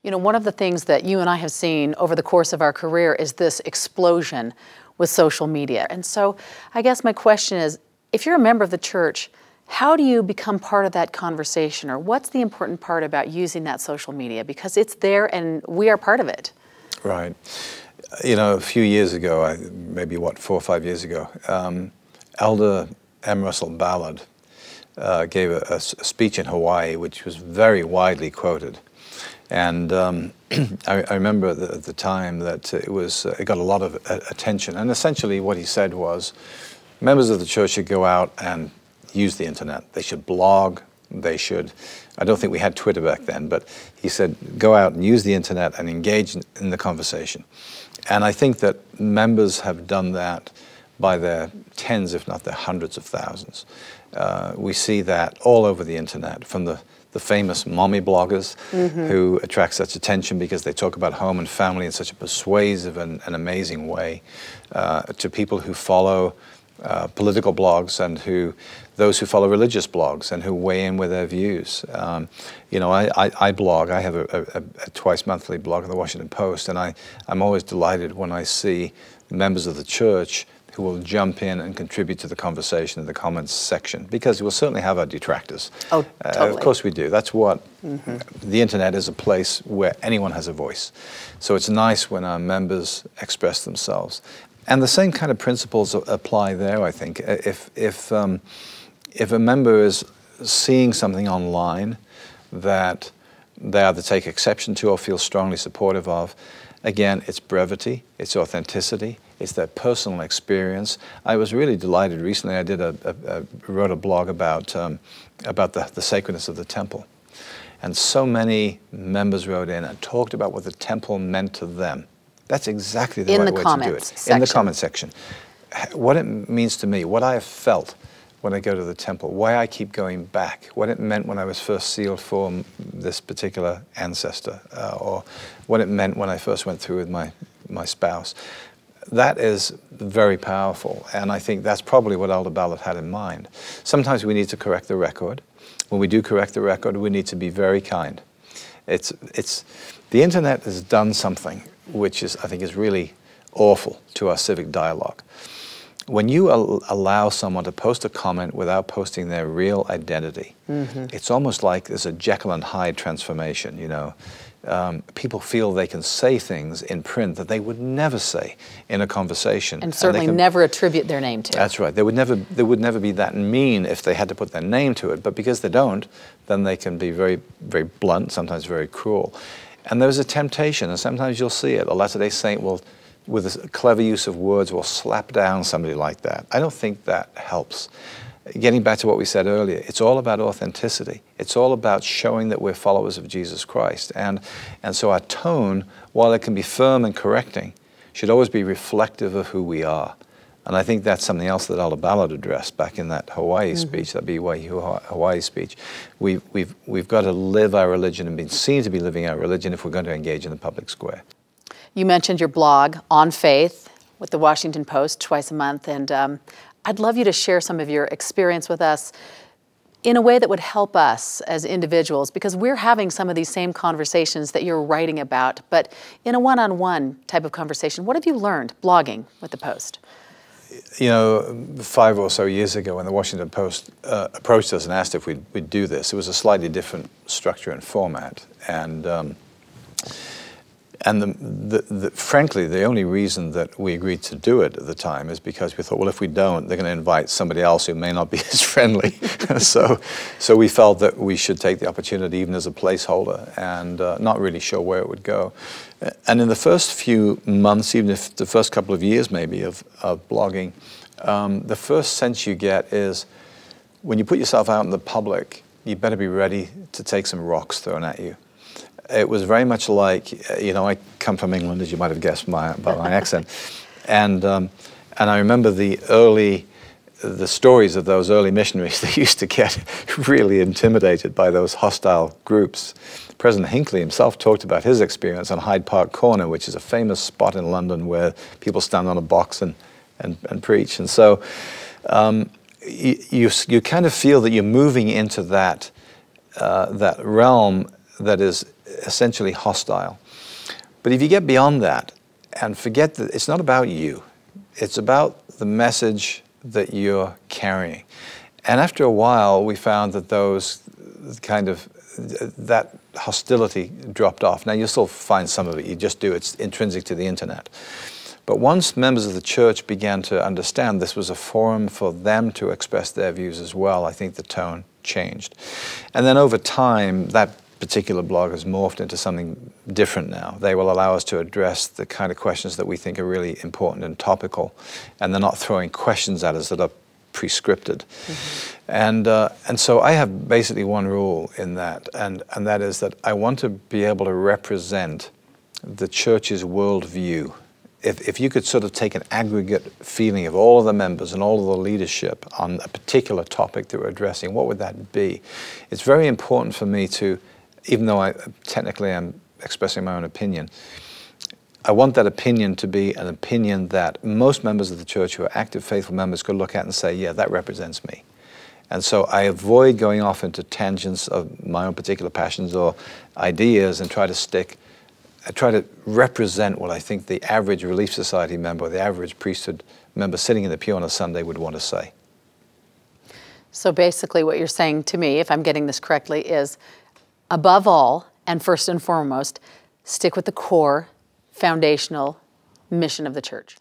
You know, one of the things that you and I have seen over the course of our career is this explosion with social media. And so I guess my question is, if you're a member of the church, how do you become part of that conversation? Or what's the important part about using that social media? Because it's there and we are part of it. Right. You know, a few years ago, maybe 4 or 5 years ago, Elder M. Russell Ballard gave a speech in Hawaii, which was very widely quoted. And I remember at the time that it got a lot of attention. And essentially what he said was, members of the church should go out and use the internet. They should blog. They should, I don't think we had Twitter back then, but he said, go out and use the internet and engage in the conversation. And I think that members have done that by their tens, if not their hundreds of thousands. We see that all over the internet, from the famous mommy bloggers who attract such attention because they talk about home and family in such a persuasive and amazing way, to people who follow political blogs and those who follow religious blogs and who weigh in with their views. You know, I blog. I have a twice monthly blog in the Washington Post, and I'm always delighted when I see members of the church who will jump in and contribute to the conversation in the comments section, because we'll certainly have our detractors. Oh, totally. Of course we do. That's what the internet is, a place where anyone has a voice. So it's nice when our members express themselves. And the same kind of principles apply there, I think. If a member is seeing something online that they either take exception to or feel strongly supportive of, again, it's brevity, it's authenticity, it's their personal experience. I was really delighted recently. I wrote a blog about the sacredness of the temple. And so many members wrote in and talked about what the temple meant to them. That's exactly the right way to do it. In the comment section. What it means to me, what I have felt when I go to the temple, why I keep going back, what it meant when I was first sealed for this particular ancestor, or what it meant when I first went through with my spouse. That is very powerful, and I think that's probably what Elder Ballard had in mind. Sometimes we need to correct the record. When we do correct the record, we need to be very kind. The internet has done something which I think is really awful to our civic dialogue. When you allow someone to post a comment without posting their real identity, it's almost like there's a Jekyll and Hyde transformation, you know. People feel they can say things in print that they would never say in a conversation. And certainly never attribute their name to. That's right. They would never be that mean if they had to put their name to it, but because they don't, then they can be very, very blunt, sometimes very cruel. And there's a temptation, and sometimes you'll see it. A Latter-day Saint will, with a clever use of words, will slap down somebody like that. I don't think that helps. Getting back to what we said earlier, it's all about authenticity. It's all about showing that we're followers of Jesus Christ. And so our tone, while it can be firm and correcting, should always be reflective of who we are. And I think that's something else that Elder Ballard addressed back in that Hawaii speech, that BYU Hawaii speech. We've got to live our religion and be seen to be living our religion if we're going to engage in the public square. You mentioned your blog, On Faith, with the Washington Post, twice a month, and I'd love you to share some of your experience with us in a way that would help us as individuals, because we're having some of these same conversations that you're writing about, but in a one-on-one type of conversation. What have you learned blogging with the Post? You know, 5 or so years ago when the Washington Post approached us and asked if we'd do this, it was a slightly different structure and format. And frankly, the only reason that we agreed to do it at the time is because we thought, well, if we don't, they're going to invite somebody else who may not be as friendly. so we felt that we should take the opportunity even as a placeholder, and not really sure where it would go. And in the first few months, even if the first couple of years maybe of blogging, the first sense you get is when you put yourself out in the public, you better be ready to take some rocks thrown at you. It was very much like, you know, I come from England, as you might have guessed by my accent, and I remember the stories of those early missionaries. They used to get really intimidated by those hostile groups. President Hinckley himself talked about his experience on Hyde Park Corner, which is a famous spot in London where people stand on a box and preach. And so you kind of feel that you're moving into that realm that is essentially hostile. But if you get beyond that and forget that it's not about you, it's about the message that you're carrying. And after a while, we found that that hostility dropped off. Now, you'll still find some of it. You just do. It's intrinsic to the internet. But once members of the church began to understand this was a forum for them to express their views as well, I think the tone changed. And then over time, that particular blog has morphed into something different now. They will allow us to address the kind of questions that we think are really important and topical, and they're not throwing questions at us that are prescripted. And so I have basically one rule in that, and that is that I want to be able to represent the church's worldview. If you could sort of take an aggregate feeling of all of the members and all of the leadership on a particular topic that we're addressing, what would that be? It's very important for me to, even though I technically am expressing my own opinion, I want that opinion to be an opinion that most members of the church who are active, faithful members could look at and say, yeah, that represents me. And so I avoid going off into tangents of my own particular passions or ideas and try to represent what I think the average Relief Society member or the average priesthood member sitting in the pew on a Sunday would want to say. So basically what you're saying to me, if I'm getting this correctly, is above all, and first and foremost, stick with the core foundational mission of the church.